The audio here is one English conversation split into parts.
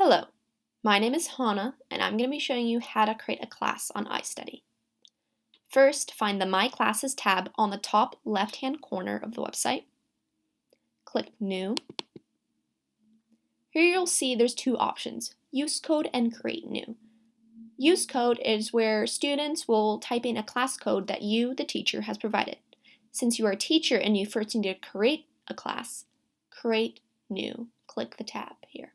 Hello, my name is Hannah, and I'm going to be showing you how to create a class on iStudy. First, find the My Classes tab on the top left-hand corner of the website. Click New. Here you'll see there's two options, Use Code and Create New. Use Code is where students will type in a class code that you, the teacher, has provided. Since you are a teacher and you first need to create a class, Create New. Click the tab here.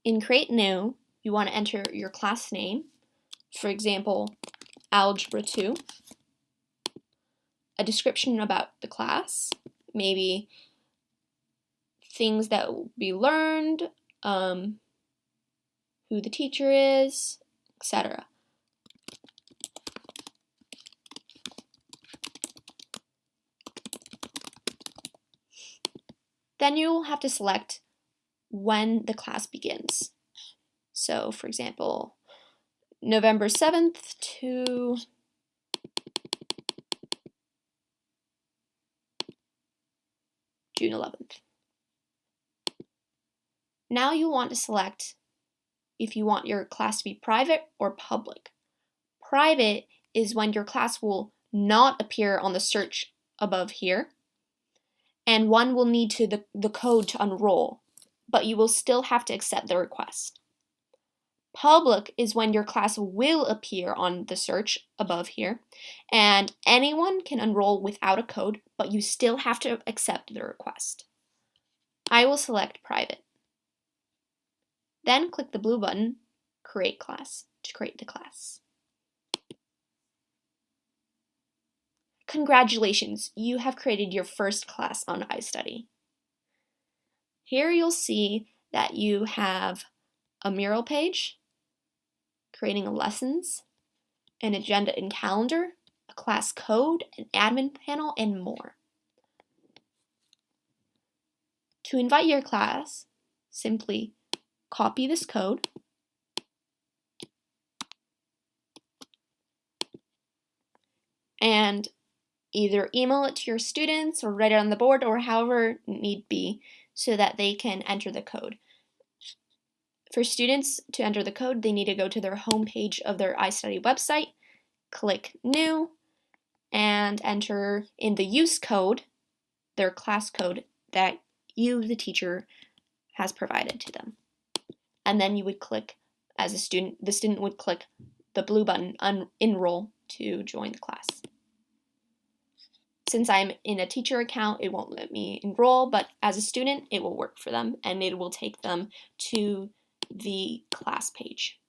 In Create New, you want to enter your class name, for example, Algebra 2, a description about the class, maybe things that will be learned, who the teacher is, etc. Then you will have to select when the class begins. So, for example, November 7th to June 11th. Now you want to select if you want your class to be private or public. Private is when your class will not appear on the search above here, and one will need the code to enroll, but you will still have to accept the request. Public is when your class will appear on the search above here, and anyone can enroll without a code, but you still have to accept the request. I will select private. Then click the blue button, Create Class, to create the class. Congratulations, you have created your first class on iStudy. Here you'll see that you have a mural page, creating lessons, an agenda and calendar, a class code, an admin panel, and more. To invite your class, simply copy this code and either email it to your students or write it on the board or however need be so that they can enter the code. For students to enter the code, they need to go to their home page of their iStudy website, click New, and enter in the use code, their class code that you, the teacher, has provided to them. And then you would click, as a student, the student would click the blue button, Enroll, to join the class. Since I'm in a teacher account, it won't let me enroll, but as a student, it will work for them, and it will take them to the class page.